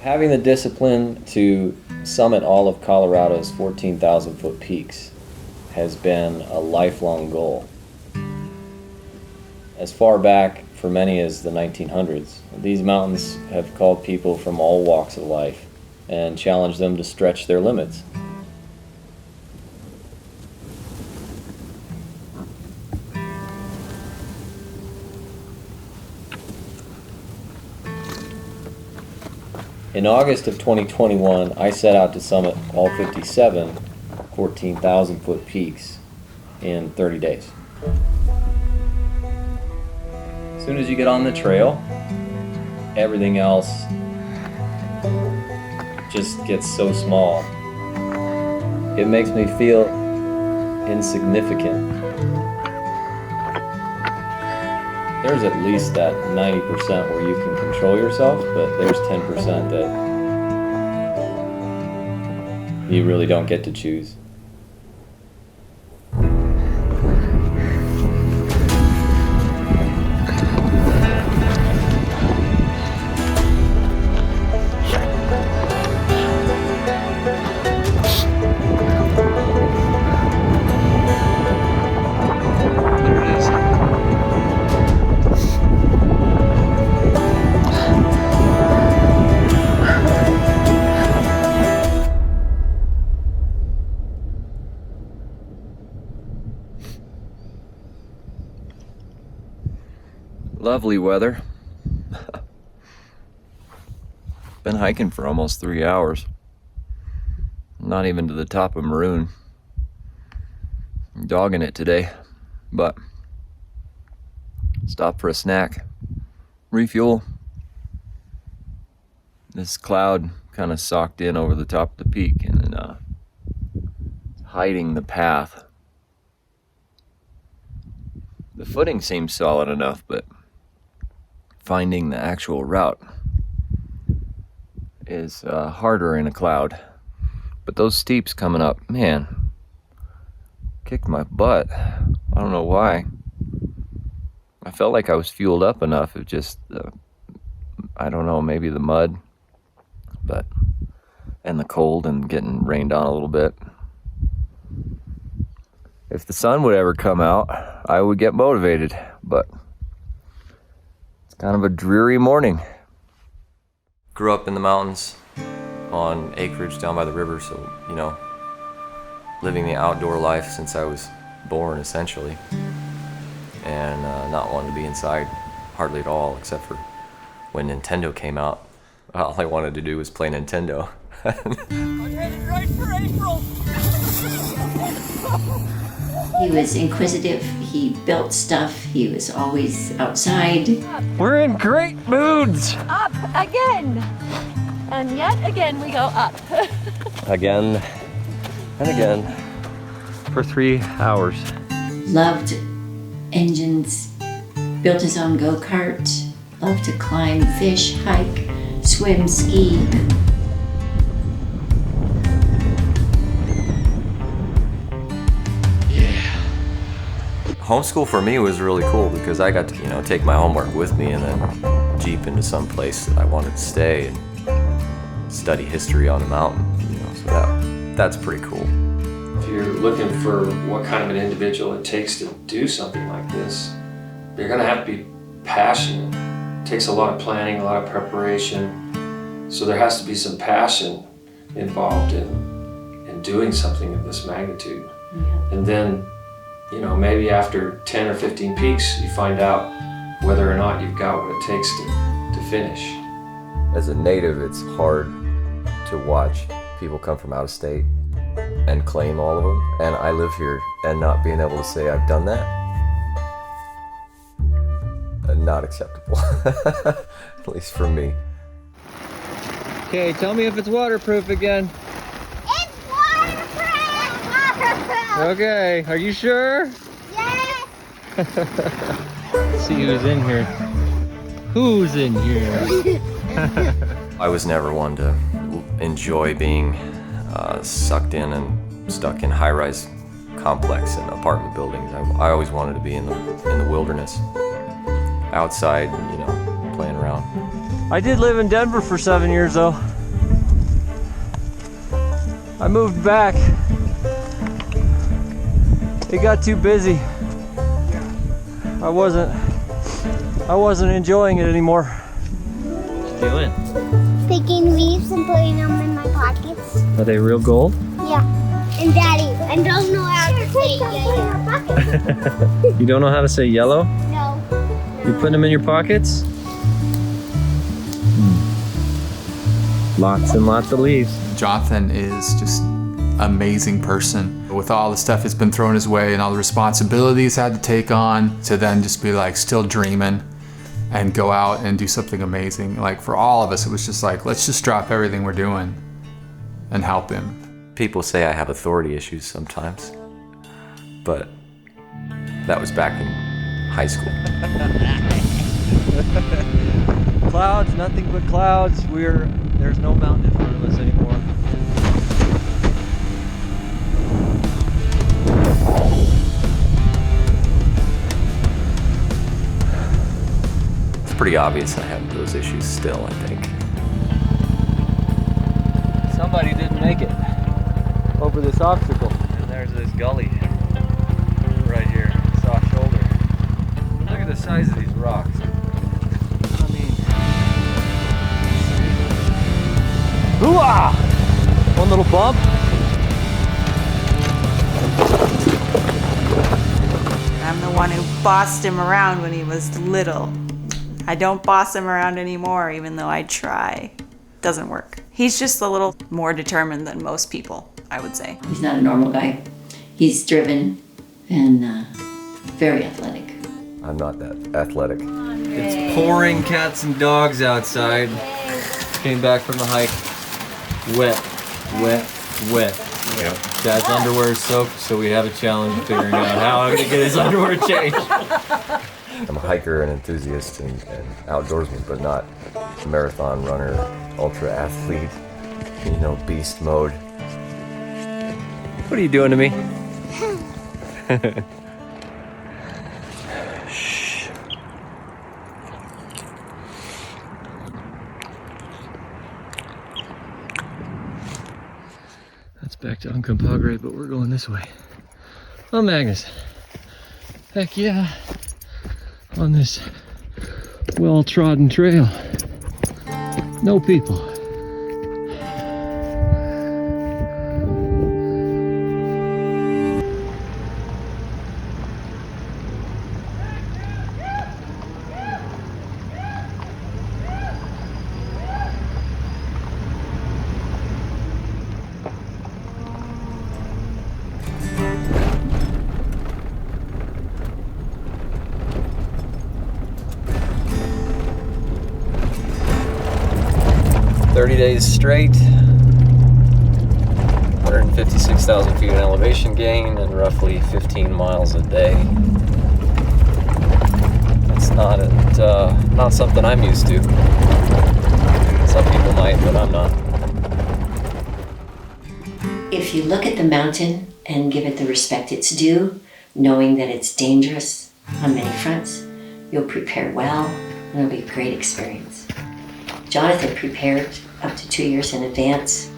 Having the discipline to summit all of Colorado's 14,000-foot peaks has been a lifelong goal. As far back for many as the 1900s, these mountains have called people from all walks of life and challenged them to stretch their limits. In August of 2021, I set out to summit all 57 14,000-foot peaks in 30 days. As soon as you get on the trail, everything else just gets so small. It makes me feel insignificant. There's at least that 90% where you can control yourself, but there's 10% that you really don't get to choose. Lovely weather. Been hiking for almost 3 hours. Not even to the top of Maroon. I'm dogging it today, but stop for a snack, refuel. This cloud kind of socked in over the top of the peak and hiding the path. The footing seems solid enough, but finding the actual route is harder in a cloud. But those steeps coming up, man, kicked my butt. I don't know why. I felt like I was fueled up enough. It just, I don't know, maybe the mud, but and the cold and getting rained on a little bit. If the sun would ever come out, I would get motivated, but kind of a dreary morning. Grew up in the mountains on acreage down by the river, so, you know, living the outdoor life since I was born, essentially, and not wanting to be inside hardly at all, except for when Nintendo came out. All I wanted to do was play Nintendo. I'm headed right for April! He was inquisitive, he built stuff, he was always outside. We're in great moods! Up again! And yet again we go up. Again and again for 3 hours. Loved engines, built his own go-kart, loved to climb, fish, hike, swim, ski. Homeschool for me was really cool because I got to, you know, take my homework with me and then jeep into some place that I wanted to stay and study history on the mountain, you know, so that's pretty cool. If you're looking for what kind of an individual it takes to do something like this, you're gonna have to be passionate. It takes a lot of planning, a lot of preparation, so there has to be some passion involved in doing something of this magnitude. Yeah. And then, you know, maybe after 10 or 15 peaks, you find out whether or not you've got what it takes to finish. As a native, it's hard to watch people come from out of state and claim all of them. And I live here and not being able to say I've done that, not acceptable, at least for me. Okay, tell me if it's waterproof again. It's waterproof! Okay, are you sure? Yes! Let's see who's in here. Who's in here? I was never one to enjoy being sucked in and stuck in high-rise complex and apartment buildings. I always wanted to be in the wilderness, outside, you know, playing around. I did live in Denver for 7 years though. I moved back. It got too busy. I wasn't enjoying it anymore. What you doing? Picking leaves and putting them in my pockets. Are they real gold? Yeah. And Daddy, I don't know how to say yellow. You don't know how to say yellow? No. You putting them in your pockets? Lots and lots of leaves. Jonathan is just an amazing person. With all the stuff that's been thrown his way and all the responsibilities had to take on, to then just be like still dreaming and go out and do something amazing. Like for all of us, it was just like, let's just drop everything we're doing and help him. People say I have authority issues sometimes, but that was back in high school. Clouds, nothing but clouds. There's no mountain in front of us anymore. It's pretty obvious I have those issues still, I think. Somebody didn't make it over this obstacle. And there's this gully right here, soft shoulder. Look at the size of these rocks. I mean, hoo-ah! One little bump. I'm the one who bossed him around when he was little. I don't boss him around anymore, even though I try. Doesn't work. He's just a little more determined than most people, I would say. He's not a normal guy. He's driven and very athletic. I'm not that athletic. It's pouring cats and dogs outside. Came back from the hike. Wet, wet, wet. Yep. Dad's underwear is soaked, so we have a challenge of figuring out how I'm gonna get his underwear changed. I'm a hiker and enthusiast and outdoorsman, but not a marathon runner, ultra athlete, beast mode. What are you doing to me? Shh. That's back to Uncompahgre, but we're going this way. Oh, Magnus. Heck yeah. On this well-trodden trail. No people. Days straight, 156,000 feet in elevation gain, and roughly 15 miles a day. That's not something I'm used to. Some people might, but I'm not. If you look at the mountain and give it the respect it's due, knowing that it's dangerous on many fronts, you'll prepare well, and it'll be a great experience. Jonathan prepared up to 2 years in advance.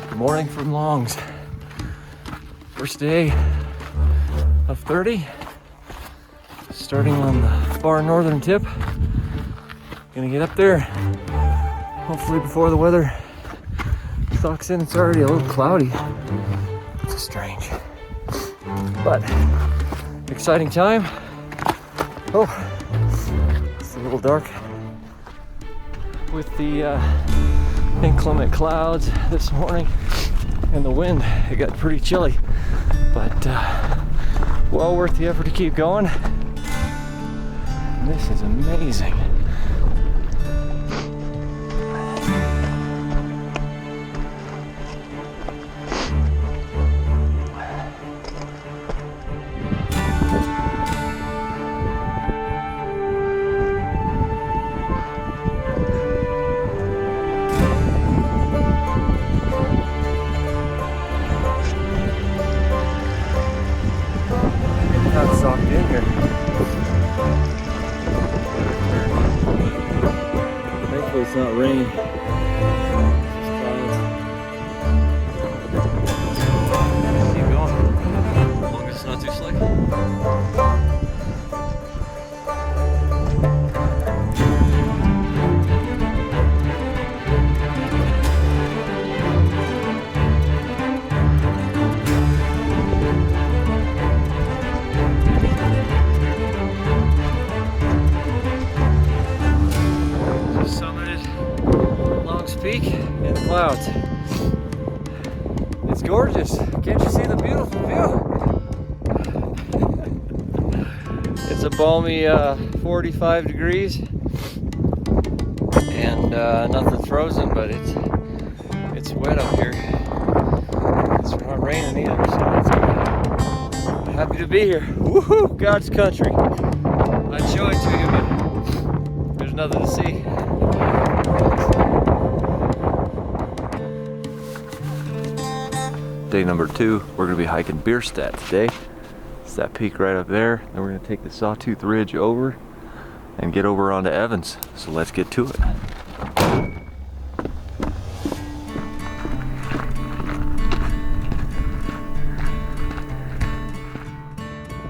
Good morning from Longs. First day of 30. Starting on the far northern tip. Gonna get up there. Hopefully before the weather sucks in. It's already a little cloudy. It's strange. But exciting time. Oh, it's a little dark with the inclement clouds this morning and the wind. It got pretty chilly, but well worth the effort to keep going. And this is amazing. Hopefully it's not rain. Keep going. As long as it's not too slick. Peak in the clouds. It's gorgeous. Can't you see the beautiful view? It's a balmy 45 degrees and nothing's frozen, but it's wet up here. It's not raining either, so it's good. Happy to be here. Woohoo! God's country. I'd show it to you, but there's nothing to see. Day number 2, we're going to be hiking Bierstadt today. It's that peak right up there. Then we're going to take the Sawtooth Ridge over and get over onto Evans. So let's get to it.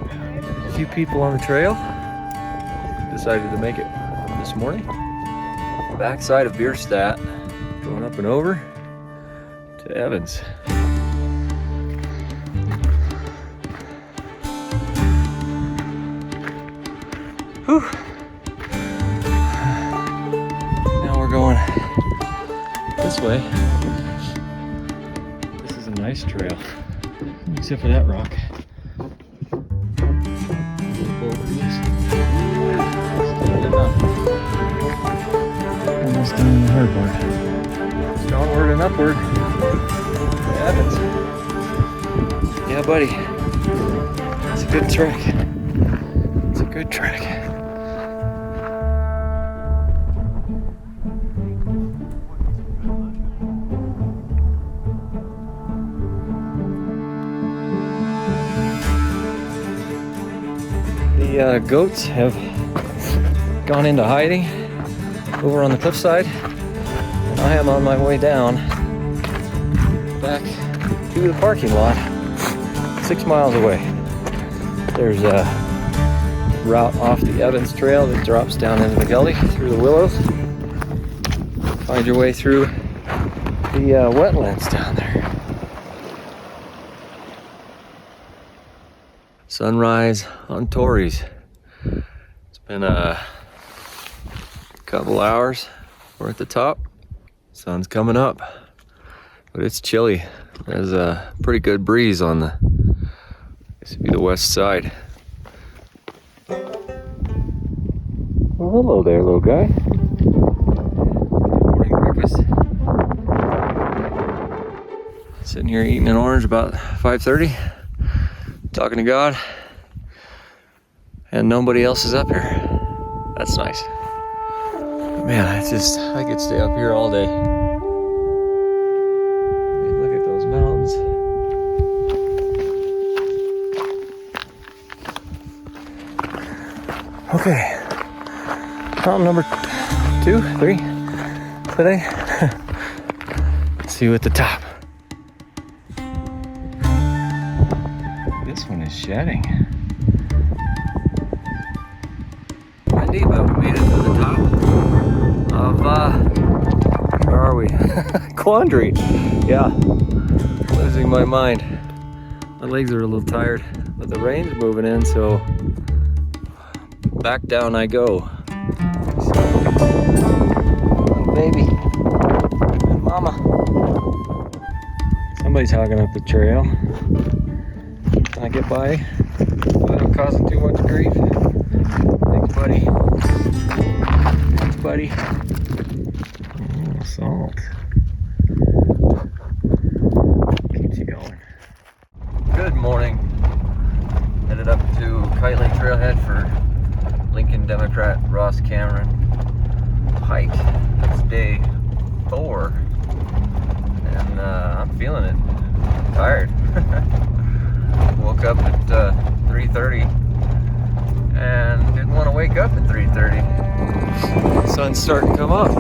A few people on the trail decided to make it this morning. Backside of Bierstadt, going up and over to Evans. Whew. Now we're going this way. This is a nice trail, except for that rock. Almost done the hard part. It's onward and upward. To Evans. Yeah, buddy. It's a good trek. It's a good trek. The goats have gone into hiding over on the cliffside, and I am on my way down back to the parking lot 6 miles away. There's a route off the Evans Trail that drops down into the gully through the willows. Find your way through the wetlands down there. Sunrise on Torreys. It's been a couple hours. We're at the top. Sun's coming up, but it's chilly. There's a pretty good breeze on the, this would be the west side. Well, hello there, little guy. Morning breakfast. Sitting here eating an orange about 5:30. Talking to God, and nobody else is up here. That's nice. But man, I could stay up here all day. I mean, look at those mountains. Okay, mountain number 2, 3 today. See you at the top. This one is shedding. Windy, but we made it to the top of, where are we? Quandary. Yeah, losing my mind. My legs are a little tired, but the rain's moving in, so back down I go. Oh, baby. And mama. Somebody's hogging up the trail. Can I get by without causing too much grief? Thanks, buddy. Thanks, buddy. Oh, salt. Keeps you going. Good morning. Headed up to Kite Lake Trailhead for Lincoln Democrat Ross Cameron hike. It's day 4. And I'm feeling it. I'm tired. Woke up at 3:30 and didn't want to wake up at 3:30. The sun's starting to come up.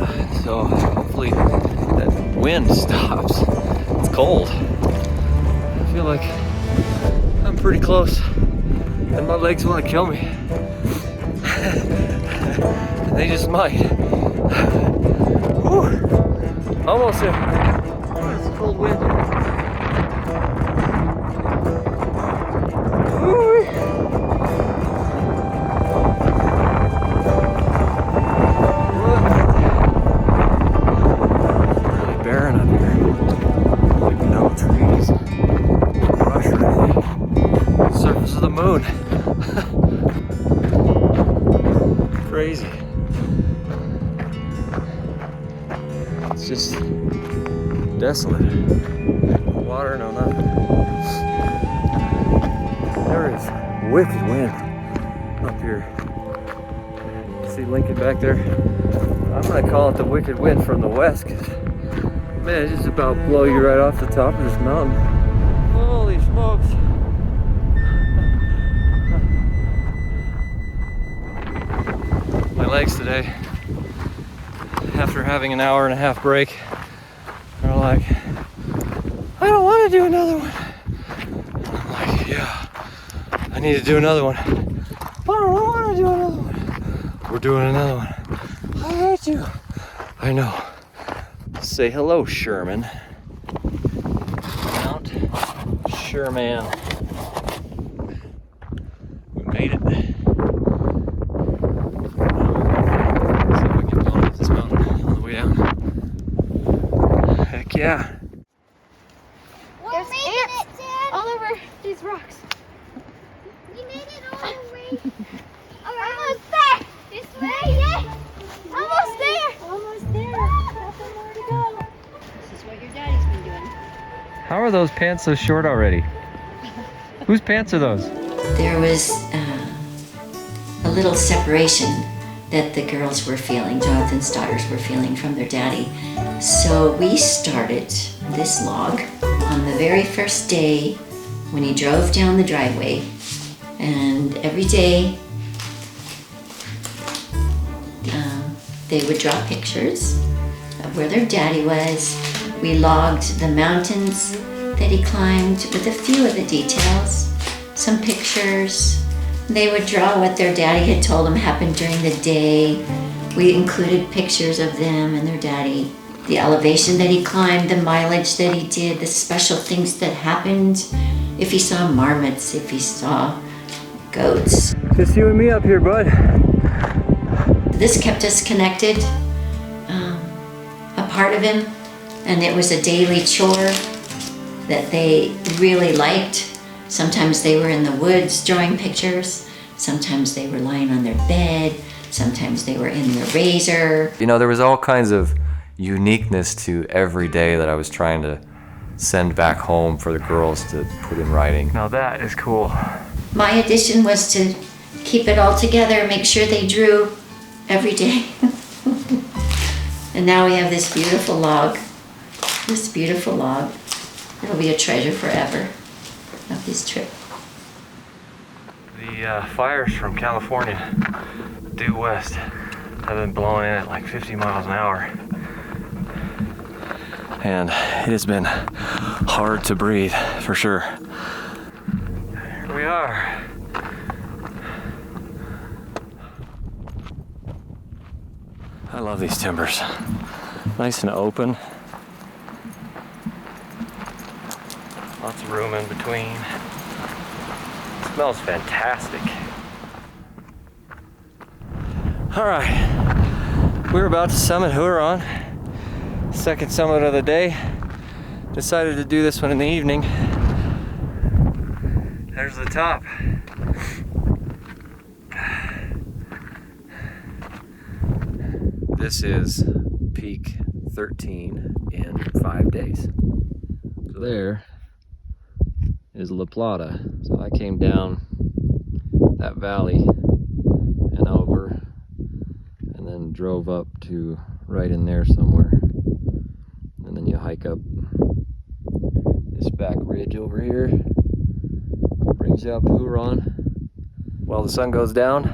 So hopefully that wind stops. It's cold. I feel like I'm pretty close and my legs want to kill me. They just might. Whew. Almost there. Oh, it's a cold wind. Woo-wee. Really barren up here. Like no trees. Brush or anything. Surface of the moon. Crazy. It's just desolate. No water, no nothing. There is wicked wind up here. See Lincoln back there? I'm gonna call it the wicked wind from the west, because man, it's just about blow you right off the top of this mountain. Holy smokes. My legs today, after having an hour and a half break, are like, I don't want to do another one. I'm like, yeah, I need to do another one. I don't want to do another one. We're doing another one. I hate you. I know. Say hello, Sherman. Mount Sherman. We made it. Yeah. There's ants all over these rocks. We made it all the way around. Almost there. This way, yeah. Almost there. Almost there. Nothing more to go. This is what your daddy's been doing. How are those pants so short already? Whose pants are those? There was a little separation that the girls were feeling, Jonathan's daughters were feeling from their daddy. So we started this log on the very first day when he drove down the driveway. And every day they would draw pictures of where their daddy was. We logged the mountains that he climbed with a few of the details, some pictures. They would draw what their daddy had told them happened during the day. We included pictures of them and their daddy, the elevation that he climbed, the mileage that he did, the special things that happened, if he saw marmots, if he saw goats. Just you and me up here, bud. This kept us connected, a part of him, and it was a daily chore that they really liked. Sometimes they were in the woods drawing pictures. Sometimes they were lying on their bed. Sometimes they were in the razor. You know, there was all kinds of uniqueness to every day that I was trying to send back home for the girls to put in writing. Now that is cool. My addition was to keep it all together, make sure they drew every day. And now we have this beautiful log. This beautiful log. It'll be a treasure forever of this trip. The fires from California due west have been blowing in at like 50 miles an hour. And it has been hard to breathe, for sure. Here we are. I love these timbers. Nice and open. Lots of room in between. Smells fantastic. All right, we're about to summit Huron. Second summit of the day. Decided to do this one in the evening. There's the top. This is peak 13 in 5 days. So there is La Plata. So I came down that valley and over and then drove up to right in there somewhere. And then you hike up this back ridge over here. Brings you up Huron. While the sun goes down,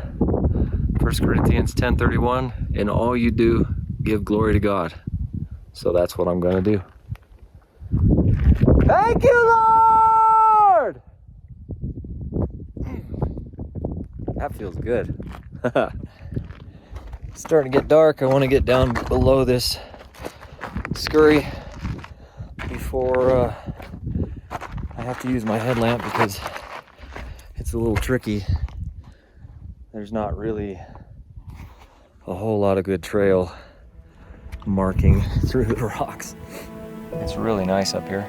1 Corinthians 10:31, and all you do give glory to God. So that's what I'm gonna do. Thank you, Lord! That feels good. It's starting to get dark. I want to get down below this scurry before I have to use my headlamp because it's a little tricky. There's not really a whole lot of good trail marking through the rocks. It's really nice up here.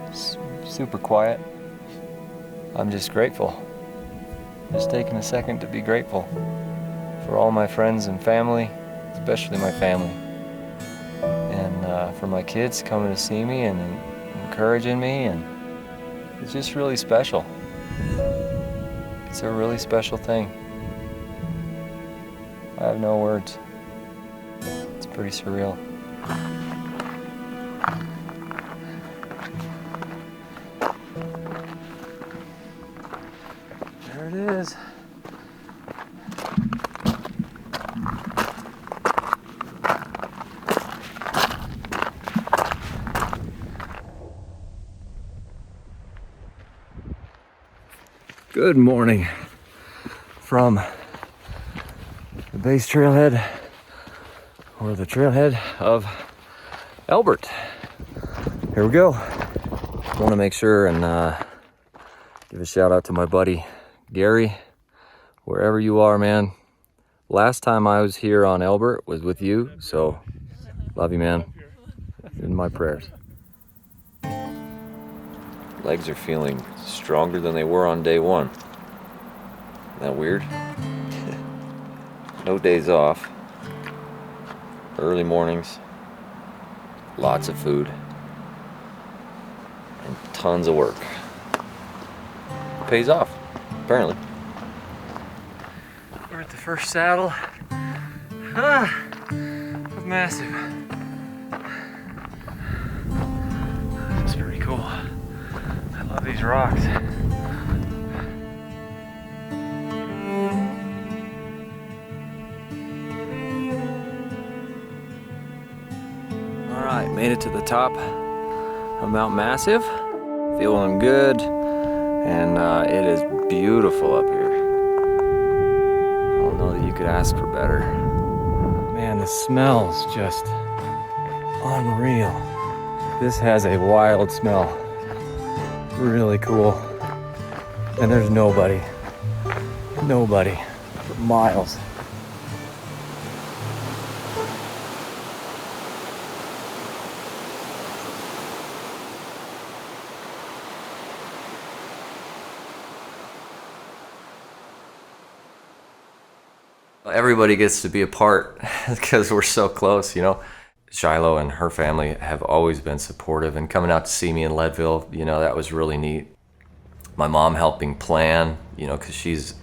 It's super quiet. I'm just grateful. Just taking a second to be grateful for all my friends and family, especially my family. And for my kids coming to see me and encouraging me, and it's just really special. It's a really special thing. I have no words. It's pretty surreal. There it is. Good morning from the base trailhead, or the trailhead of Elbert. Here we go. I want to make sure and give a shout out to my buddy Gary, wherever you are, man. Last time I was here on Elbert was with you, so love you, man. In my prayers. Legs are feeling stronger than they were on day one. Isn't that weird? No days off. Early mornings. Lots of food. And tons of work. Pays off, apparently. We're at the first saddle. Of Massive. That's pretty cool. I love these rocks. Alright, made it to the top of Mount Massive. Feeling good, and it is beautiful up here. I don't know that you could ask for better. Man, the smell's just unreal. This has a wild smell. Really cool. And there's nobody for miles. Everybody gets to be a part because we're so close, you know. Shiloh and her family have always been supportive, and coming out to see me in Leadville, you know, that was really neat. My mom helping plan, you know, because she's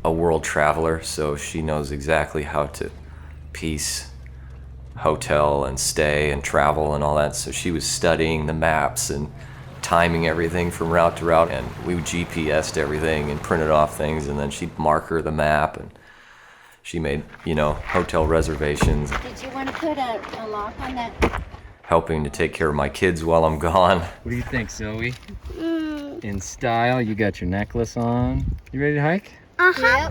a world traveler, so she knows exactly how to piece hotel and stay and travel and all that. So she was studying the maps and timing everything from route to route, and we GPS'd everything and printed off things, and then she'd mark her the map, and she made, you know, hotel reservations. Did you want to put a lock on that? Helping to take care of my kids while I'm gone. What do you think, Zoe? In style, you got your necklace on. You ready to hike? Uh-huh.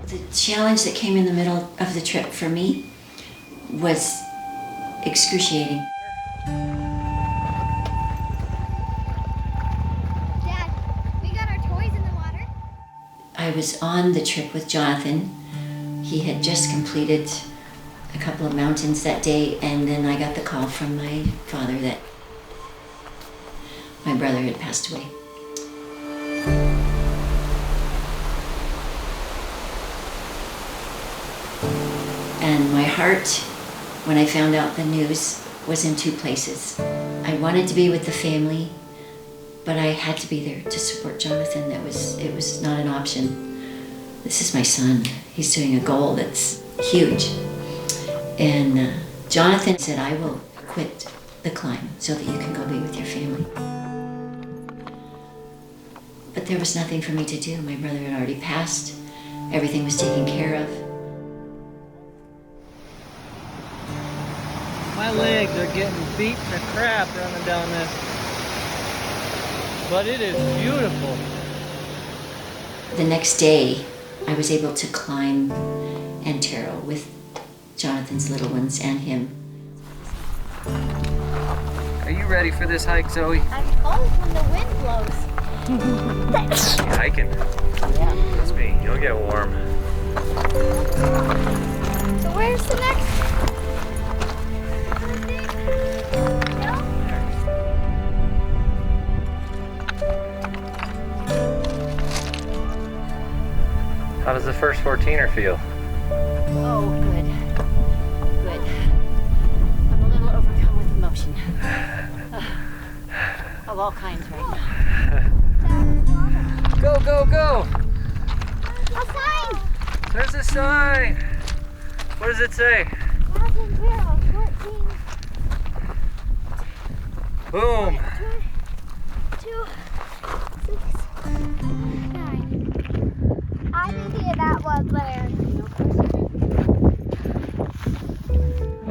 The challenge that came in the middle of the trip for me was excruciating. Dad, we got our toys in the water. I was on the trip with Jonathan. He had just completed a couple of mountains that day, and then I got the call from my father that my brother had passed away. And my heart, when I found out the news, was in two places. I wanted to be with the family, but I had to be there to support Jonathan. It was not an option. This is my son. He's doing a goal that's huge. And Jonathan said, I will quit the climb so that you can go be with your family. But But there was nothing for me to do. My brother had already passed. Everything was taken care of. My legs are getting beat to crap running down this. But it is beautiful. The next day, I was able to climb Antero with Jonathan's little ones and him. Are you ready for this hike, Zoe? I'm cold when the wind blows. Hiking. Yeah. Trust me, you'll get warm. So where's the next? How does the first 14er feel? Oh, good. Good. I'm a little overcome with emotion. Of all kinds right now. Go, go, go! A sign! There's a sign! What does it say? Mountain Goat 14. Boom! 2, 6, 9. I can hear that one there.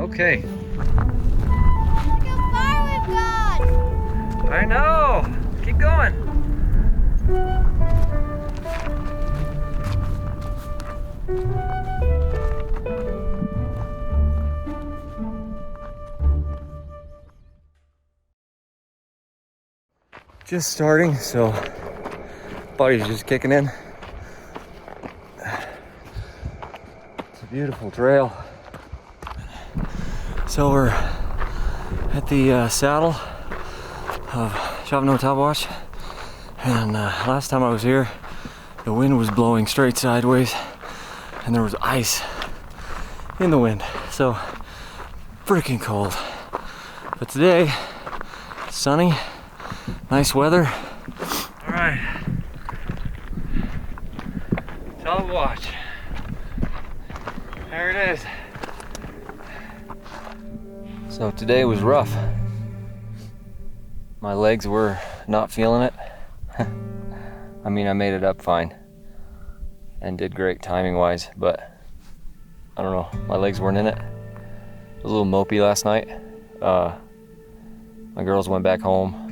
Okay. Look how far we've gone. I know! Keep going! Just starting, so body's just kicking in. It's a beautiful trail. So we're at the saddle of Chavano Tabawash, and last time I was here, the wind was blowing straight sideways, and there was ice in the wind, so freaking cold. But today, sunny. Nice weather. All right. Top watch. There it is. So today was rough. My legs were not feeling it. I mean, I made it up fine and did great timing wise, but I don't know, my legs weren't in it. It was a little mopey last night. My girls went back home,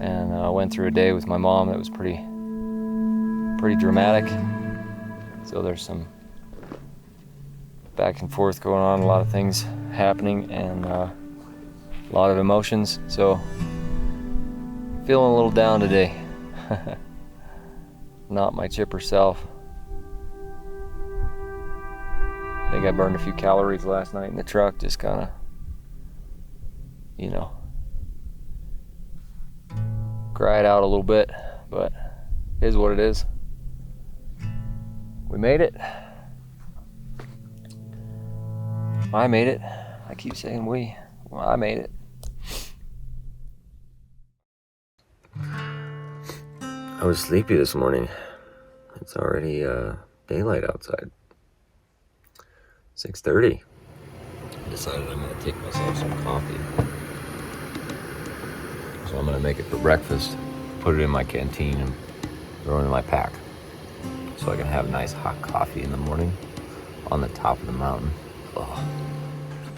and I went through a day with my mom that was pretty dramatic. So there's some back and forth going on, a lot of things happening, and a lot of emotions. So feeling a little down today. Not my chipper self. I think I burned a few calories last night in the truck, just kind of, you know, cry it out a little bit, but it is what it is. We made it. I made it. I keep saying we. Well, I made it. I was sleepy this morning. It's already daylight outside. 6:30. I decided I'm gonna take myself some coffee. So I'm gonna make it for breakfast, put it in my canteen, and throw it in my pack. So I can have nice hot coffee in the morning on the top of the mountain. Oh.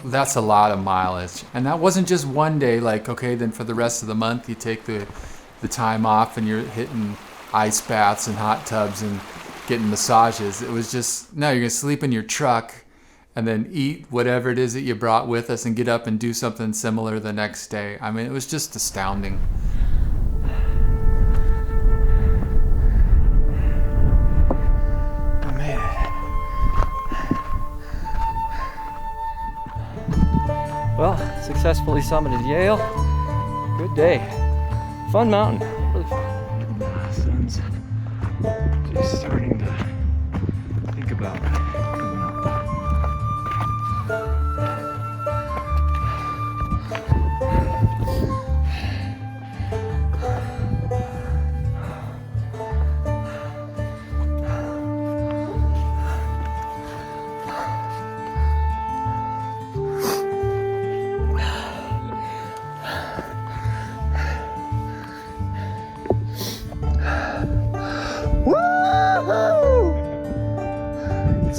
That's a lot of mileage. And that wasn't just one day, like, okay, then for the rest of the month you take the time off and you're hitting ice baths and hot tubs and getting massages. It was just, no, you're gonna sleep in your truck and then eat whatever it is that you brought with us and get up and do something similar the next day. I mean, it was just astounding. I made it. Well, successfully summited Yale. Good day. Fun mountain. Really fun. The sun's just starting to think about coming up.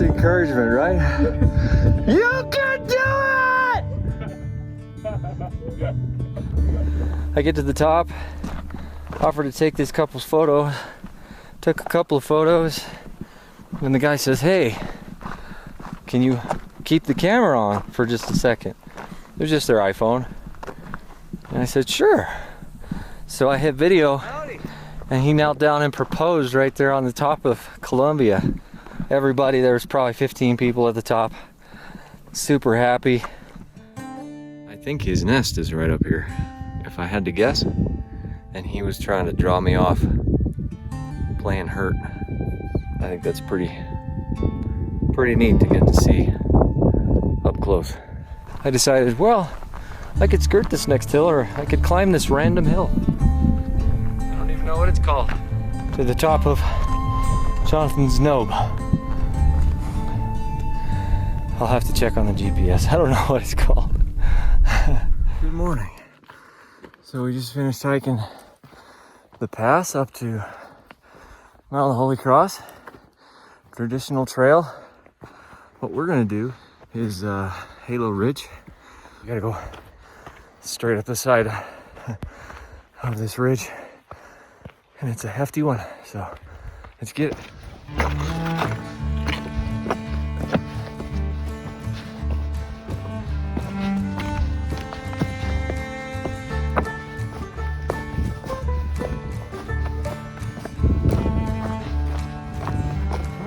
encouragement, right? You can do it! I get to the top, offer to take this couple's photo, took a couple of photos, and the guy says, hey, can you keep the camera on for just a second? It was just their iPhone. And I said, sure. So I hit video, and he knelt down and proposed right there on the top of Columbia. Everybody, there was probably 15 people at the top. Super happy. I think his nest is right up here, if I had to guess. And he was trying to draw me off playing hurt. I think that's pretty neat to get to see up close. I decided, well, I could skirt this next hill, or I could climb this random hill. I don't even know what it's called. To the top of Jonathan's Knob. I'll have to check on the GPS. I don't know what it's called. Good morning. So we just finished hiking the pass up to Mount Holy Cross. Traditional trail. What we're gonna do is Halo Ridge. You gotta go straight up the side of this ridge, and it's a hefty one, so let's get it.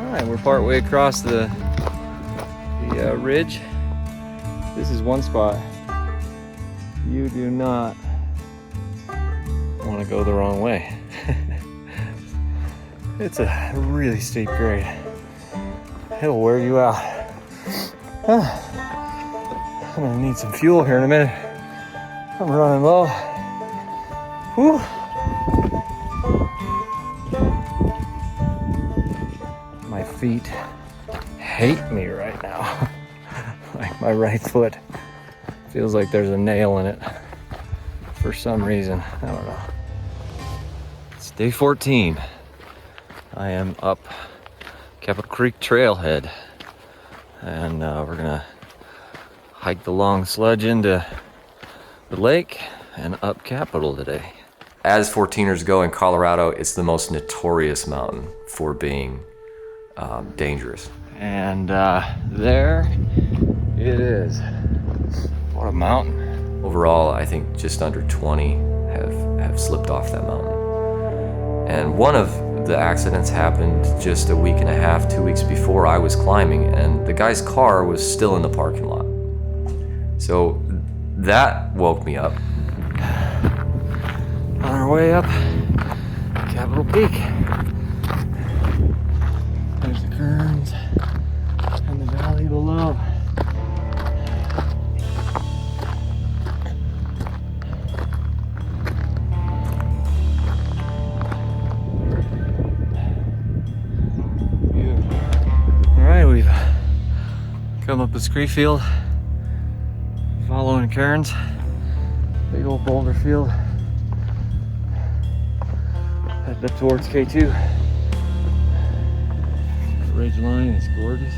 Alright, we're partway across the ridge. This is one spot you do not want to go the wrong way. It's a really steep grade. It'll wear you out. I'm gonna need some fuel here in a minute. I'm running low. Whew. My feet hate me right now. Like my right foot feels like there's a nail in it for some reason. I don't know. It's day 14. I am up Capitol Creek trailhead, and we're gonna hike the long sledge into the lake and up Capitol today. As 14ers go in Colorado, it's the most notorious mountain for being dangerous. And there it is. What a mountain. Overall, I think just under 20 have slipped off that mountain. And one of the accidents happened just a week and a half, 2 weeks before I was climbing, and the guy's car was still in the parking lot. So that woke me up. On our way up Capitol Peak. There's the Kearns and the valley below. Alright, we've come up the scree field, following Kearns, big old boulder field. Heading up towards K2. The ridge line is gorgeous.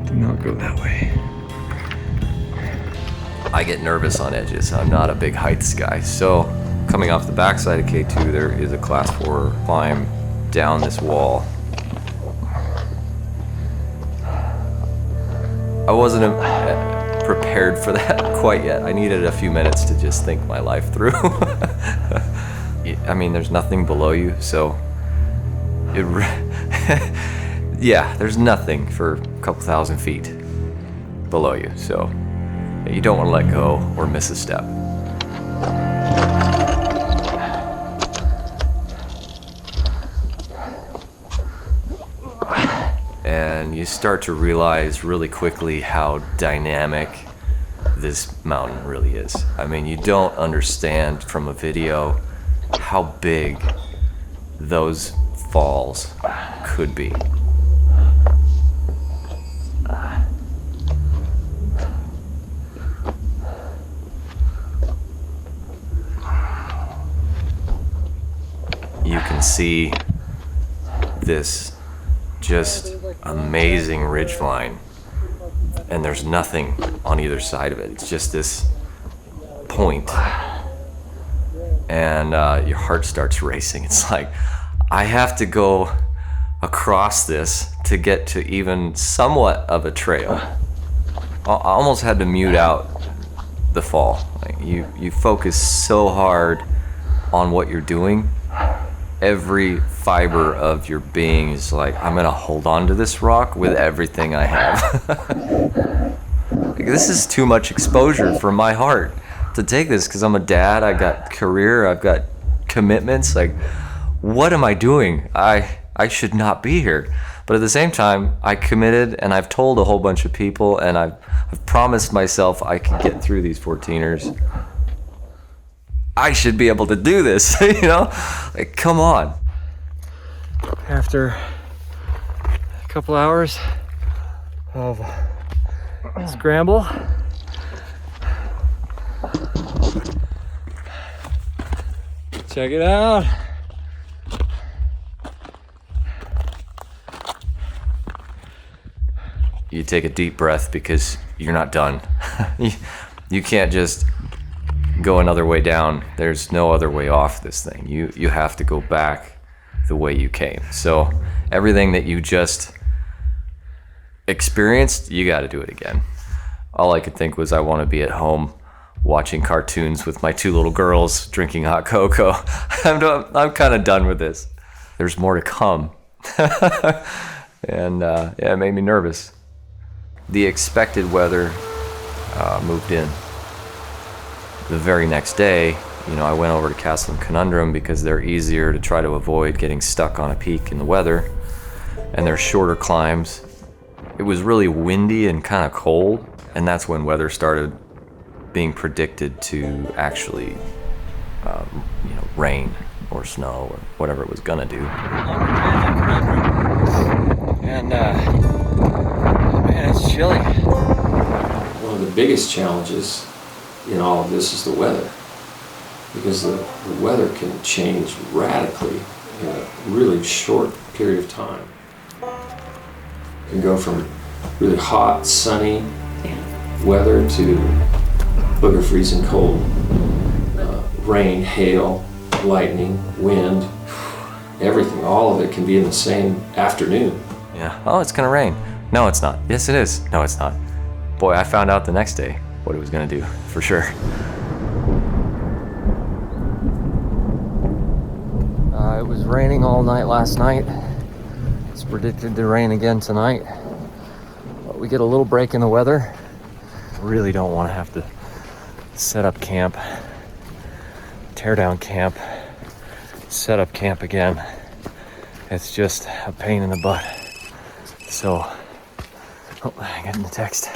Do not go that way. I get nervous on edges. I'm not a big heights guy. So coming off the backside of K2, there is a class 4 climb down this wall. I wasn't prepared for that quite yet. I needed a few minutes to just think my life through. I mean, there's nothing below you, so yeah, there's nothing for a couple thousand feet below you, so you don't want to let go or miss a step. And you start to realize really quickly how dynamic this mountain really is. I mean, you don't understand from a video how big those falls could be. you can see this just amazing ridgeline, and there's nothing on either side of it. It's just this point, and your heart starts racing. It's like, I have to go across this to get to even somewhat of a trail. I almost had to mute out the fall. Like, you focus so hard on what you're doing. Every fiber of your being is like, I'm gonna hold on to this rock with everything I have. Like, this is too much exposure for my heart to take this, because I'm a dad, I got career, I've got commitments. Like, what am I doing? I should not be here. But at the same time, I committed, and I've told a whole bunch of people, and I've promised myself I could get through these 14ers. I should be able to do this, you know? Like, come on. After a couple hours of scramble, check it out. You take a deep breath because you're not done. You can't just go another way down. There's no other way off this thing. You have to go back the way you came. So everything that you just experienced, you got to do it again. All I could think was, I want to be at home watching cartoons with my 2 little girls, drinking hot cocoa. I'm kind of done with this. There's more to come. And yeah, it made me nervous. The expected weather moved in. The very next day, you know, I went over to Castle and Conundrum because they're easier to try to avoid getting stuck on a peak in the weather, and they're shorter climbs. It was really windy and kind of cold, and that's when weather started being predicted to actually, you know, rain or snow or whatever it was gonna do. And man, it's chilly. One of the biggest challenges in all of this is the weather, because the weather can change radically in a really short period of time. It can go from really hot, sunny weather to booger freezing cold, rain, hail, lightning, wind, everything. All of it can be in the same afternoon. Yeah. Oh, it's gonna rain. No, it's not. Yes, it is. No, it's not. Boy, I found out the next day what it was gonna do, for sure. It was raining all night last night. It's predicted to rain again tonight. But we get a little break in the weather. Really don't want to have to set up camp, tear down camp, set up camp again. It's just a pain in the butt. So, oh, I'm getting a text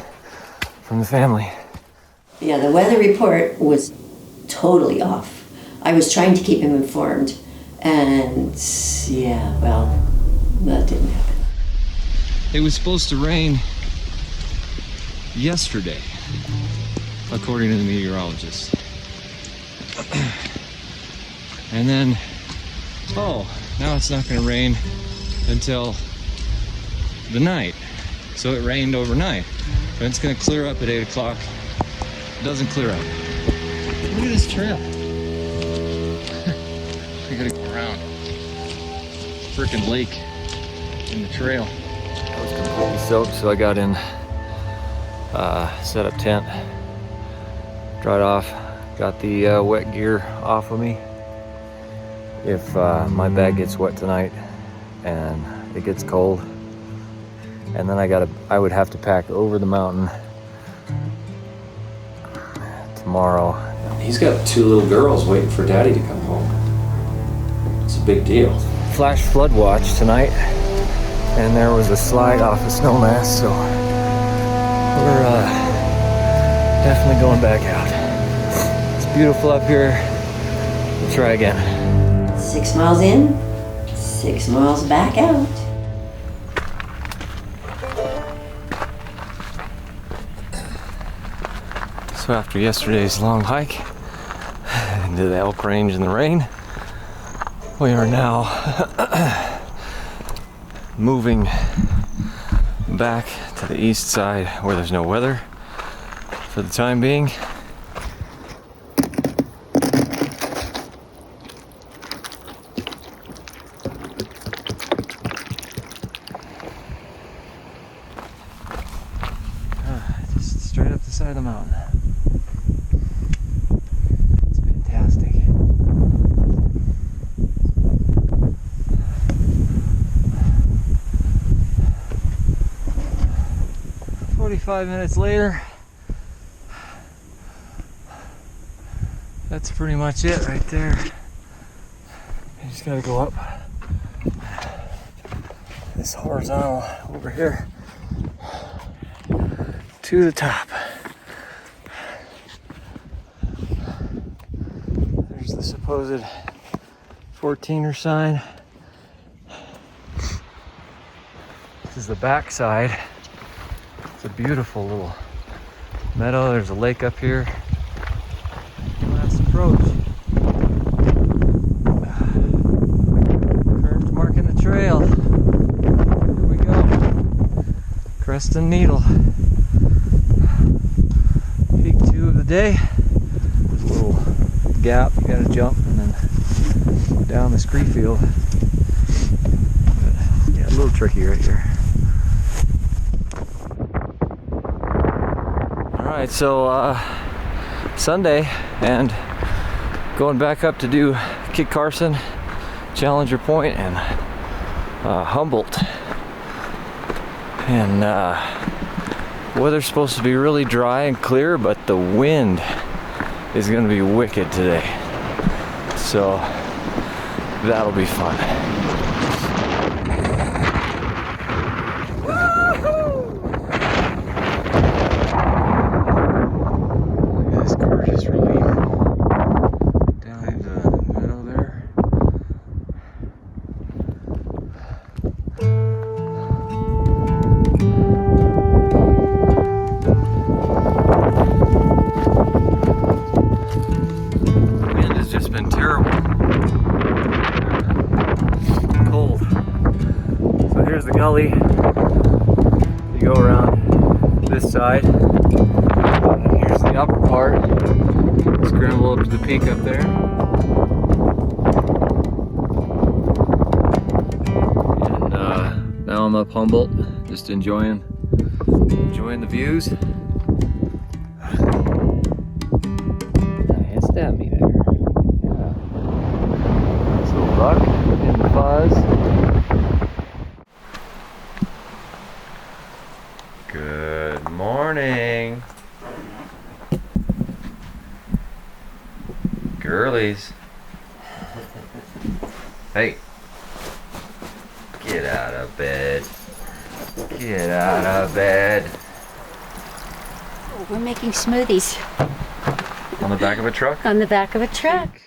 from the family. Yeah, the weather report was totally off. I was trying to keep him informed, and yeah, well, that didn't happen. It was supposed to rain yesterday, according to the meteorologist. And then, oh, now it's not going to rain until the night. So it rained overnight. But it's going to clear up at 8 o'clock. It doesn't clear up. Look at this trail. I gotta go around. Freaking lake in the trail. I was completely soaked, so I got in, set up tent, dried off, got the wet gear off of me. If my bag gets wet tonight and it gets cold, and then I would have to pack over the mountain tomorrow. He's got 2 little girls waiting for Daddy to come home. It's a big deal. Flash flood watch tonight, and there was a slide off a snowmass, so we're definitely going back out. It's beautiful up here. We'll try again. 6 miles in, 6 miles back out. So after yesterday's long hike into the elk range in the rain, We are now moving back to the east side where there's no weather for the time being. Just straight up the side of the mountain. It's fantastic. 45 minutes later, that's pretty much it right there. You just gotta go up this horizontal over here to the top. There's the supposed 14er sign. This is the back side. It's a beautiful little meadow. There's a lake up here. Last approach. Curves marking the trail. Here we go. Crest and Needle. Peak 2 of the day. There's a little gap you gotta jump and then down the scree field. But, yeah, a little tricky right here. Alright, so Sunday, and going back up to do Kit Carson, Challenger Point, and Humboldt. And weather's supposed to be really dry and clear, but the wind is going to be wicked today. So that'll be fun. Gully. You go around this side, and here's the upper part. Scramble up to the peak up there. And now I'm up Humboldt, just enjoying the views. It stabbed me there. Yeah. Nice little rock in the fuzz. Good morning, girlies. Hey, get out of bed. Get out of bed. Oh, we're making smoothies. On the back of a truck? On the back of a truck.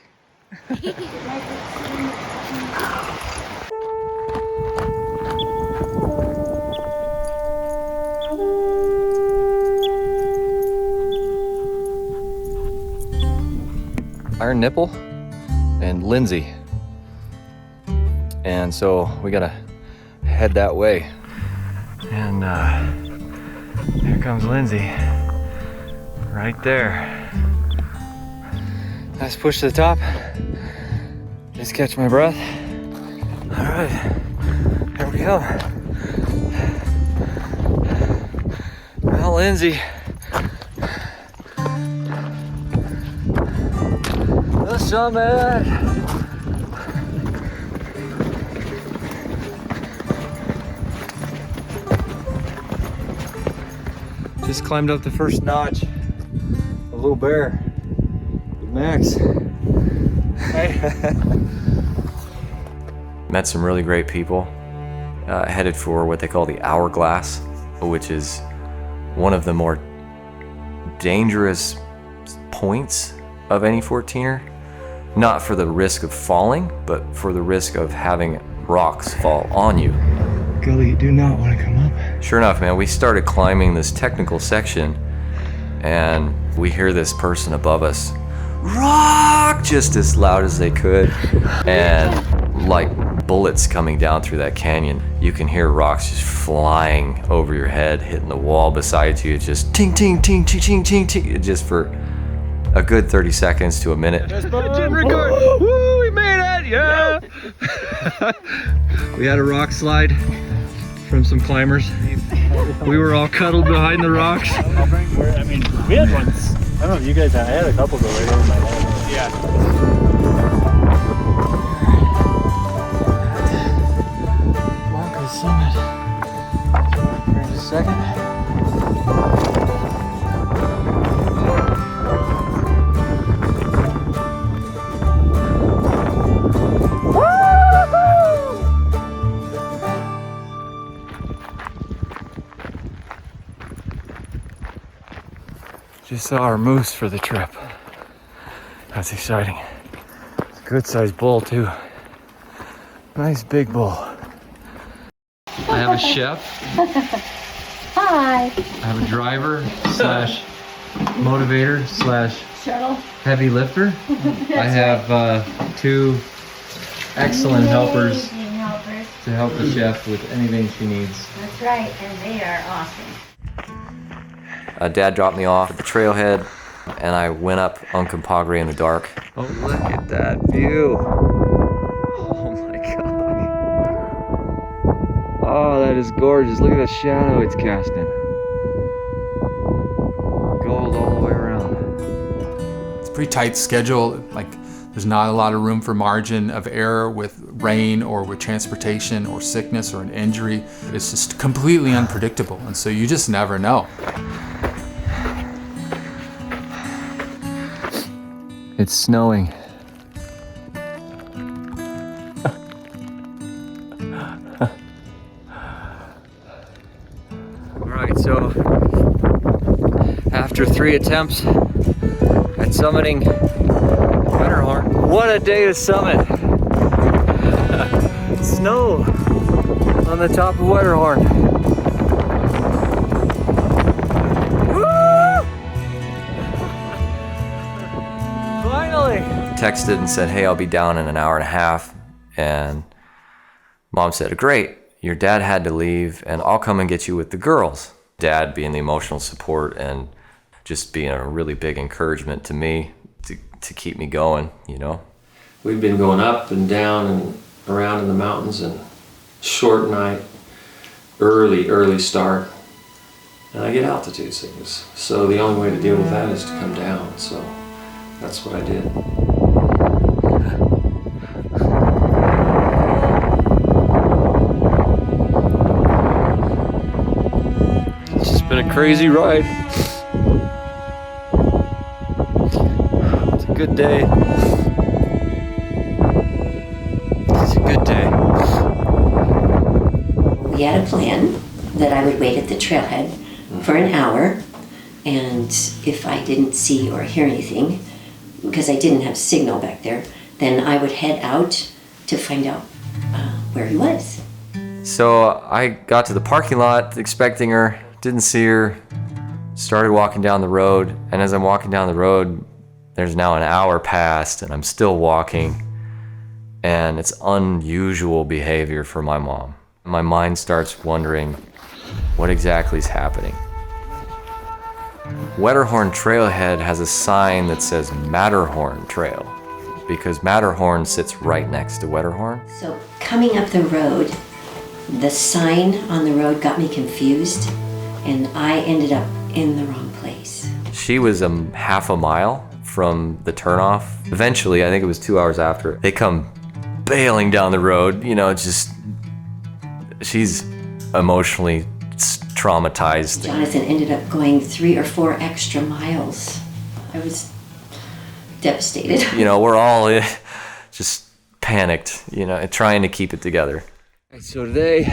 Iron Nipple and Lindsay, and so we gotta head that way. And here comes Lindsay, right there. Nice push to the top. Just catch my breath. All right, here we go. Well, Lindsay. The summit. Just climbed up the first notch. A little bear. Max. Hey. Met some really great people. Headed for what they call the Hourglass, which is one of the more dangerous points of any 14er. Not for the risk of falling, but for the risk of having rocks fall on you. Gully, you do not want to come up. Sure enough, man, we started climbing this technical section, and we hear this person above us "Rock!" just as loud as they could. And like bullets coming down through that canyon, you can hear rocks just flying over your head, hitting the wall beside you. It's just ting, ting, ting, ting, ting, ting, ting, just for a good 30 seconds to a minute. It didn't record. Woo, we made it, yeah! We had a rock slide from some climbers. We were all cuddled behind the rocks. I mean, we had ones. I don't know if you guys had. I had a couple go right over my head. Yeah. Summit. Here in just a second. Just saw our moose for the trip. That's exciting. It's a good sized bull too. Nice big bull. I have a chef. Hi. I have a driver slash motivator slash heavy lifter. I have two excellent helpers to help the chef with anything she needs. That's right, and they are awesome. Dad dropped me off at the trailhead, and I went up Uncompahgre in the dark. Oh, look at that view. Oh my God. Oh, that is gorgeous. Look at that shadow it's casting. Gold all the way around. It's a pretty tight schedule. Like, there's not a lot of room for margin of error with rain or with transportation or sickness or an injury. It's just completely unpredictable, and so you just never know. It's snowing. Alright, so after 3 attempts at summiting Wetterhorn, what a day to summit! Snow on the top of Wetterhorn. Texted and said, "Hey, I'll be down in an hour and a half." And Mom said, "Great, your dad had to leave and I'll come and get you with the girls." Dad being the emotional support and just being a really big encouragement to me to keep me going, you know. We've been going up and down and around in the mountains, and short night, early start, and I get altitude sickness. So the only way to deal with that is to come down. So that's what I did. It's just been a crazy ride. It's a good day. It's a good day. We had a plan that I would wait at the trailhead for an hour, and if I didn't see or hear anything, because I didn't have signal back there, then I would head out to find out where he was. So I got to the parking lot expecting her, didn't see her, started walking down the road, and as I'm walking down the road, there's now an hour passed and I'm still walking, and it's unusual behavior for my mom. My mind starts wondering what exactly is happening. Wetterhorn Trailhead has a sign that says Matterhorn Trail because Matterhorn sits right next to Wetterhorn. So coming up the road, the sign on the road got me confused, and I ended up in the wrong place. She was half a mile from the turnoff. Eventually, I think it was 2 hours after, they come bailing down the road, you know, just, she's emotionally traumatized. Jonathan ended up going 3 or 4 extra miles. I was devastated. You know, we're all just panicked, you know, trying to keep it together. Right, so today,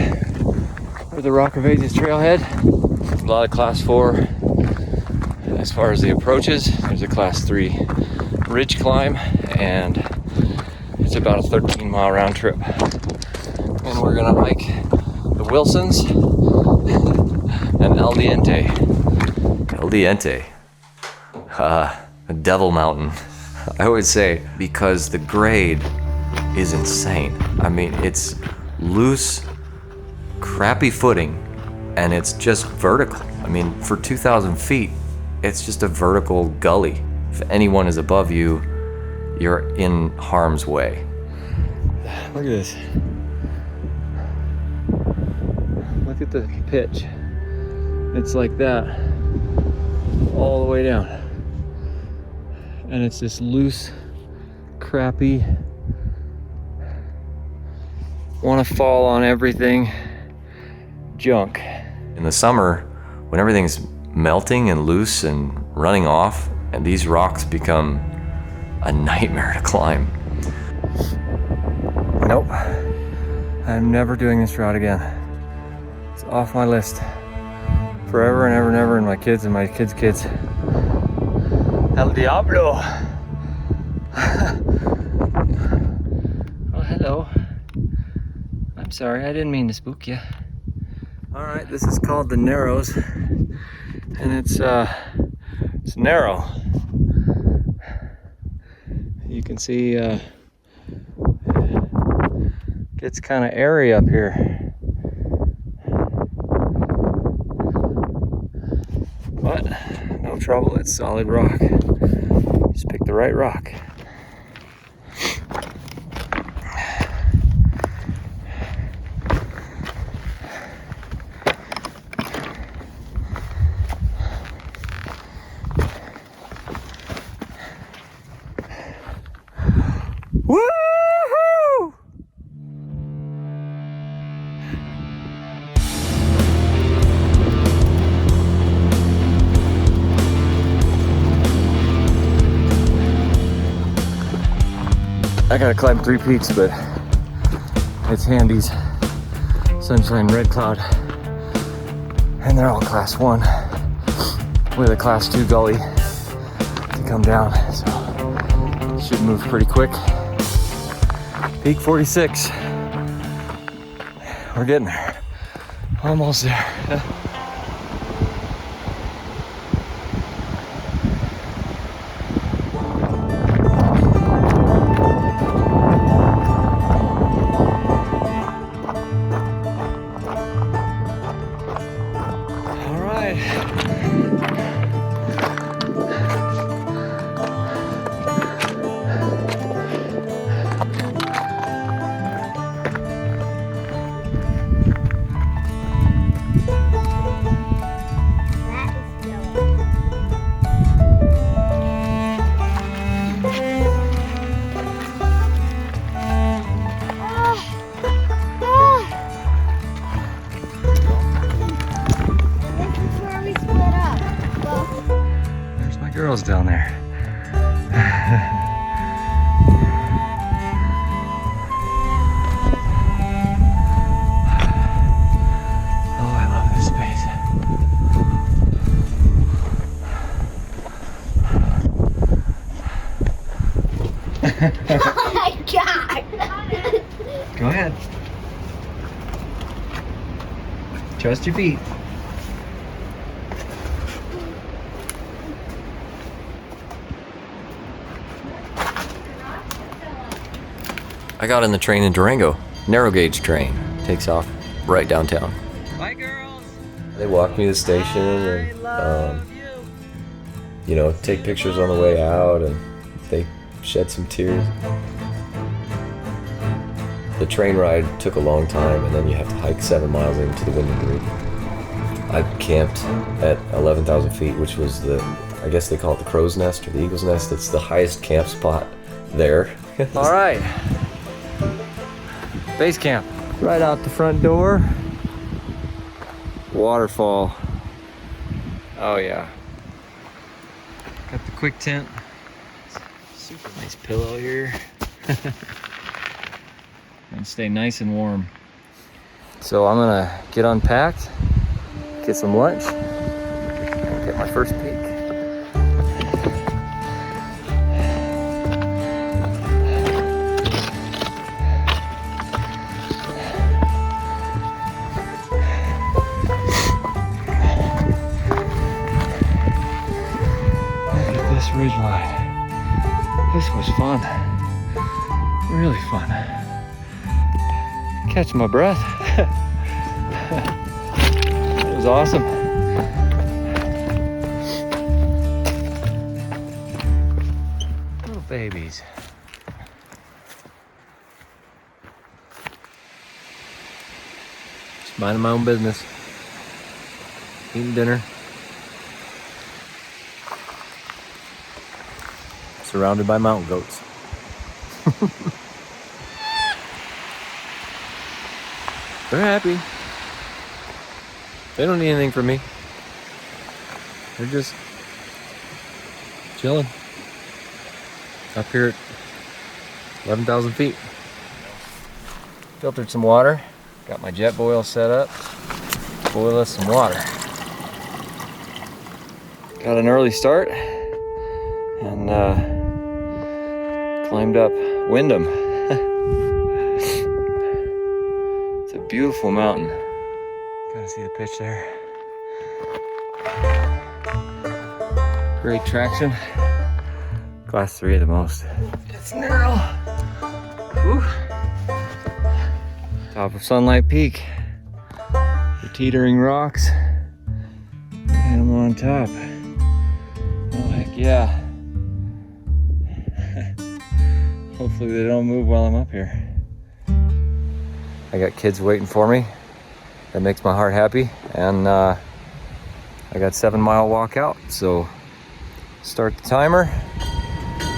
we're at the Rock of Ages trailhead. A lot of class 4 as far as the approaches. There's a class 3 ridge climb, and it's about a 13-mile round trip. And we're gonna hike the Wilsons and El Diente. El Diente. Devil Mountain. I would say, because the grade is insane. I mean, it's loose, crappy footing, and it's just vertical. I mean, for 2,000 feet, it's just a vertical gully. If anyone is above you, you're in harm's way. Look at this. Look at the pitch. It's like that all the way down. And it's this loose, crappy, want to fall on everything junk. In the summer, when everything's melting and loose and running off, and these rocks become a nightmare to climb. Nope. I'm never doing this route again. It's off my list. Forever and ever and ever, and my kids and my kids' kids. El Diablo! Oh, hello. I'm sorry, I didn't mean to spook you. Alright, this is called the Narrows. And it's narrow. You can see gets kind of airy up here. But no trouble, it's solid rock. Just pick the right rock. Woo-hoo! I gotta climb 3 peaks, but it's Handy's Sunshine Red Cloud, and they're all class 1 with a class 2 gully to come down, so should move pretty quick. Peak 46. We're getting there. Almost there. All right. There's my girls down there. Oh, I love this space. Oh my god! Go ahead. Trust your feet. I got in the train in Durango. Narrow gauge train. Takes off right downtown. Bye, girls. They walked me to the station and, you know, take pictures on the way out, and they shed some tears. The train ride took a long time, and then you have to hike 7 miles into the Wind and Green. I camped at 11,000 feet, which was I guess they call it the crow's nest or the eagle's nest. It's the highest camp spot there. All right. Base camp. Right out the front door. Waterfall. Oh yeah. Got the quick tent. Super nice pillow here. And stay nice and warm. So I'm gonna get unpacked, get some lunch, and get my first peek. Ridgeline. This fun. Really fun. Catch my breath. It was awesome. Little babies. Just minding my own business. Eating dinner. Surrounded by mountain goats. They're happy. They don't need anything from me. They're just chilling up here at 11,000 feet. Filtered some water. Got my jet boil set up. Boil us some water. Got an early start and climbed up Windham. It's a beautiful mountain. Gotta see the pitch there. Great traction. Class 3 at the most. It's narrow. Whew. Top of Sunlight Peak. The teetering rocks. And I'm on top. Oh heck yeah. Hopefully they don't move while I'm up here. I got kids waiting for me. That makes my heart happy. And I got 7-mile walk out. So start the timer.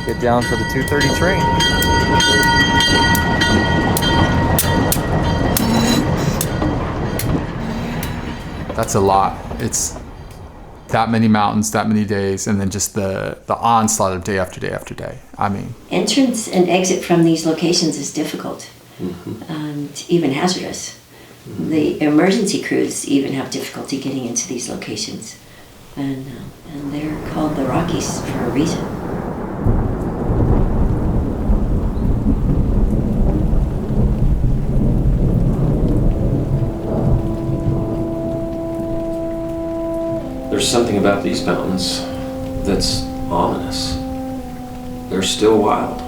Get down for the 2:30 train. That's a lot. It's that many mountains, that many days, and then just the onslaught of day after day after day. I mean, Entrance and exit from these locations is difficult and even hazardous. The emergency crews even have difficulty getting into these locations. And they're called the Rockies for a reason. There's something about these mountains that's ominous. They're still wild.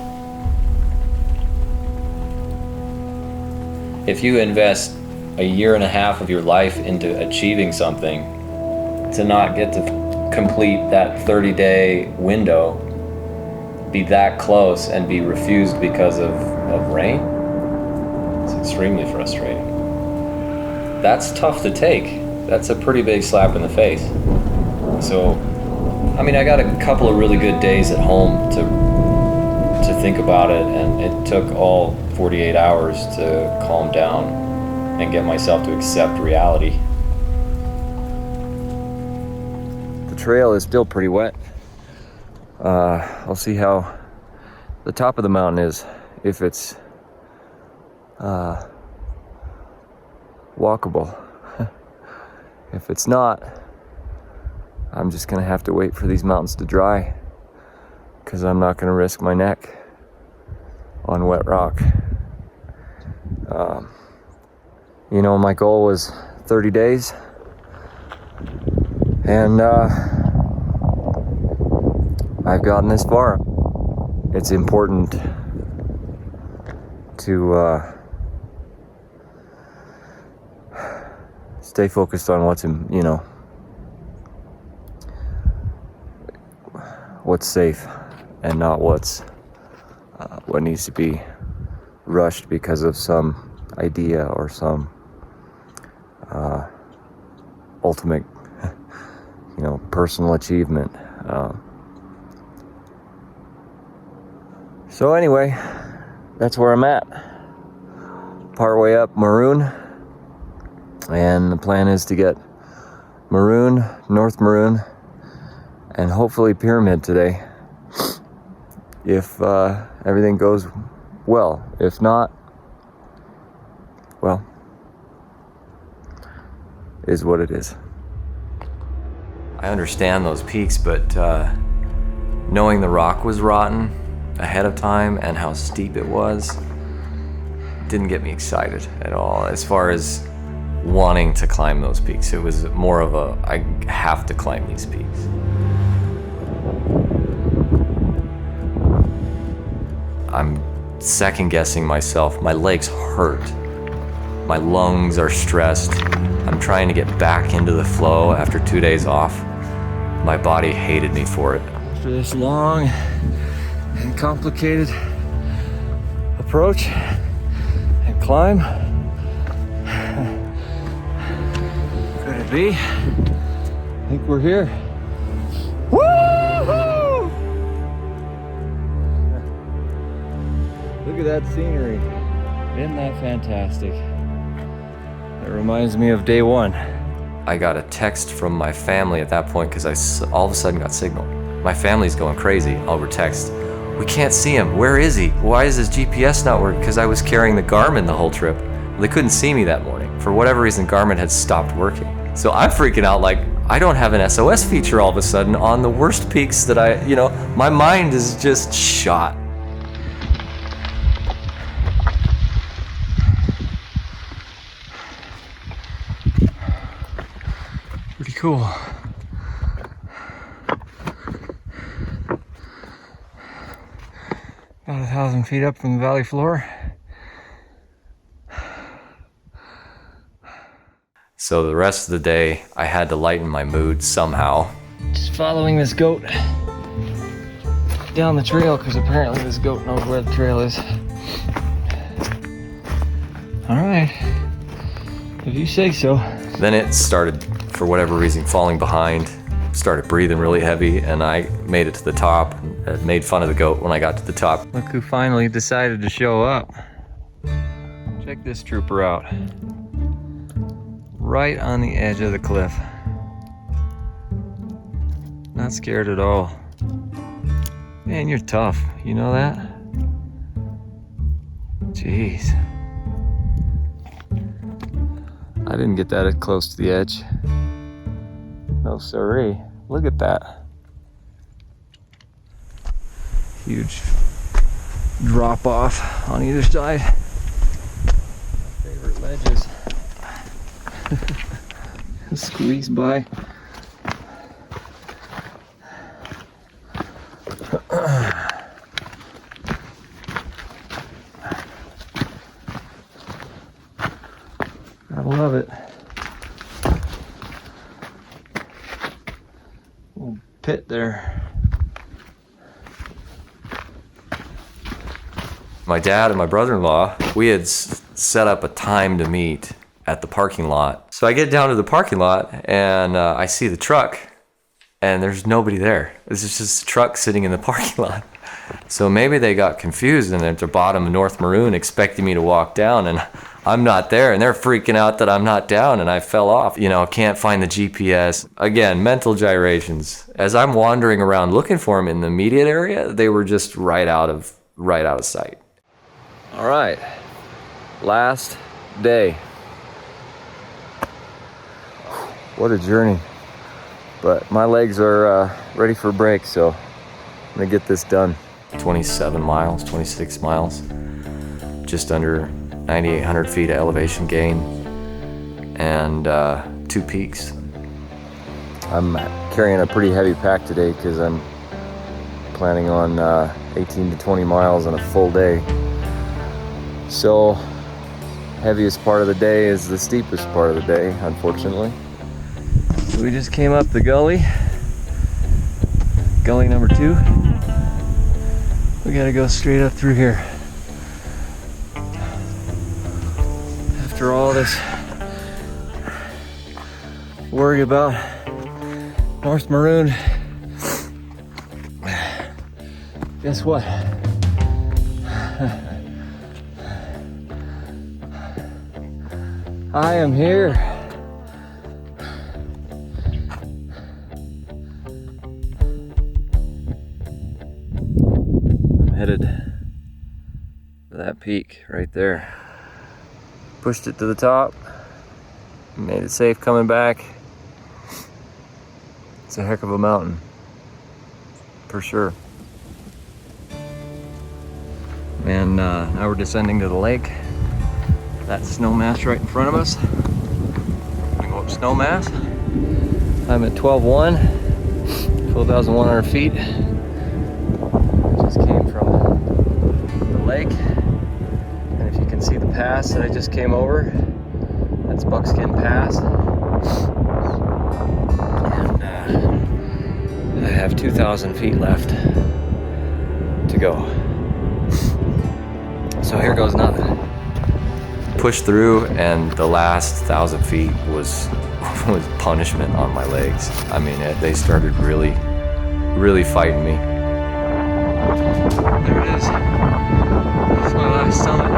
If you invest a year and a half of your life into achieving something, to not get to complete that 30-day window, be that close and be refused because of rain, it's extremely frustrating. That's tough to take. That's a pretty big slap in the face. So, I mean, I got a couple of really good days at home to think about it, and it took all 48 hours to calm down and get myself to accept reality. The trail is still pretty wet. I'll see how the top of the mountain is, if it's walkable. If it's not, I'm just gonna have to wait for these mountains to dry, because I'm not gonna risk my neck on wet rock. You know, my goal was 30 days, and I've gotten this far. It's important to stay focused on what's what's safe, and not what needs to be rushed because of some idea or some ultimate personal achievement. So anyway, that's where I'm at, partway up Maroon, and the plan is to get Maroon, North Maroon, and hopefully Pyramid today, if everything goes well. If not, well, is what it is. I understand those peaks, but knowing the rock was rotten ahead of time and how steep it was didn't get me excited at all as far as wanting to climb those peaks. It was more of I have to climb these peaks. I'm second guessing myself. My legs hurt. My lungs are stressed. I'm trying to get back into the flow after 2 days off. My body hated me for it. After this long and complicated approach and climb, could it be? I think we're here. Woo-hoo! Look at that scenery. Isn't that fantastic? It reminds me of day one. I got a text from my family at that point because I all of a sudden got signal. My family's going crazy over text. We can't see him. Where is he? Why is his GPS not working? Because I was carrying the Garmin the whole trip. They couldn't see me that morning. For whatever reason, Garmin had stopped working. So I'm freaking out like I don't have an SOS feature all of a sudden on the worst peaks that my mind is just shot. Pretty cool. About 1,000 feet up from the valley floor. So the rest of the day, I had to lighten my mood somehow. Just following this goat down the trail because apparently this goat knows where the trail is. All right, if you say so. Then it started, for whatever reason, falling behind. Started breathing really heavy, and I made it to the top. And made fun of the goat when I got to the top. Look who finally decided to show up. Check this trooper out. Right on the edge of the cliff. Not scared at all. Man, you're tough. You know that? Jeez. I didn't get that close to the edge. No siree. Look at that. Huge drop off on either side. My favorite ledges. Squeeze by. I love it. Little pit there. My dad and my brother-in-law, we had set up a time to meet at the parking lot. So I get down to the parking lot and I see the truck and there's nobody there. It's just a truck sitting in the parking lot. So maybe they got confused and at the bottom of North Maroon expecting me to walk down and I'm not there and they're freaking out that I'm not down and I fell off. Can't find the GPS. Again, mental gyrations. As I'm wandering around looking for them in the immediate area, they were just right out of sight. All right, last day. What a journey. But my legs are ready for a break, so I'm gonna get this done. 27 miles, 26 miles, just under 9,800 feet of elevation gain, and 2 peaks. I'm carrying a pretty heavy pack today because I'm planning on 18 to 20 miles on a full day. So, heaviest part of the day is the steepest part of the day, unfortunately. We just came up the gully number 2. We gotta go straight up through here. After all this worry about North Maroon, guess what? I am here. I'm headed to that peak right there. Pushed it to the top, made it safe coming back. It's a heck of a mountain, for sure. And now we're descending to the lake. That snowmass right in front of us. We go up snowmass. I'm at 12,100 feet. Just came from lake. And if you can see the pass that I just came over, that's Buckskin Pass. And I have 2,000 feet left to go. So here goes nothing. Pushed through, and the last 1,000 feet was punishment on my legs. I mean, they started really fighting me. There it is. That's my last summit.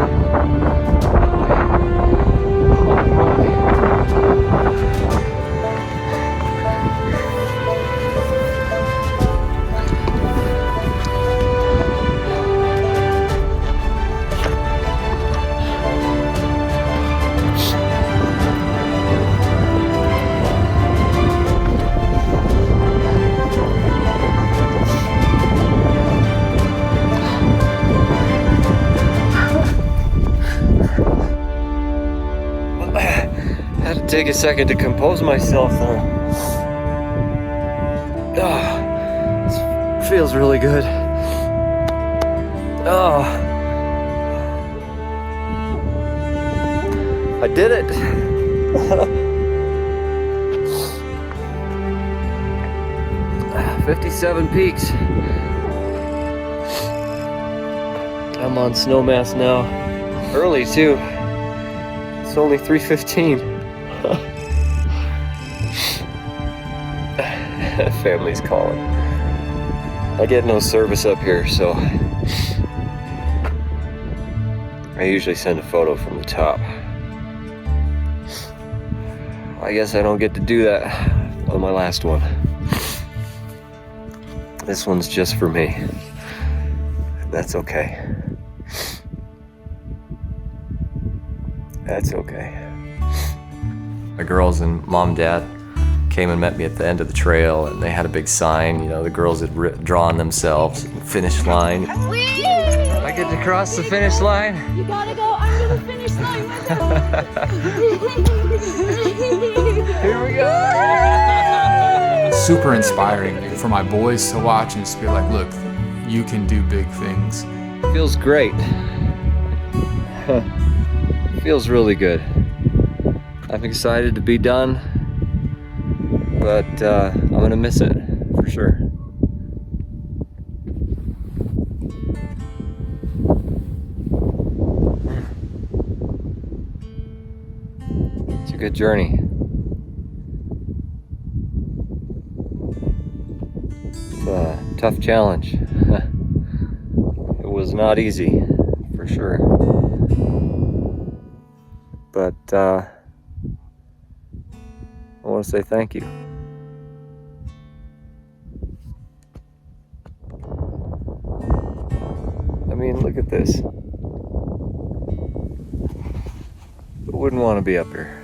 Take a second to compose myself though. This feels really good. I did it. 57 peaks. I'm on Snowmass now. Early too. It's only 3:15. Family's calling. I get no service up here, so I usually send a photo from the top. I guess I don't get to do that on my last one. This one's just for me. That's okay. That's okay. My girls and mom and dad came and met me at the end of the trail, and they had a big sign. You know, the girls had drawn themselves, finish line. Whee! I get to cross the finish line. You gotta go under the finish line. Here we go. Super inspiring for my boys to watch and just be like, look, you can do big things. Feels great. Feels really good. I'm excited to be done, but I'm gonna miss it for sure. It's a good journey. It's a tough challenge. It was not easy, for sure. But I want to say thank you. I mean, look at this. Who wouldn't want to be up here?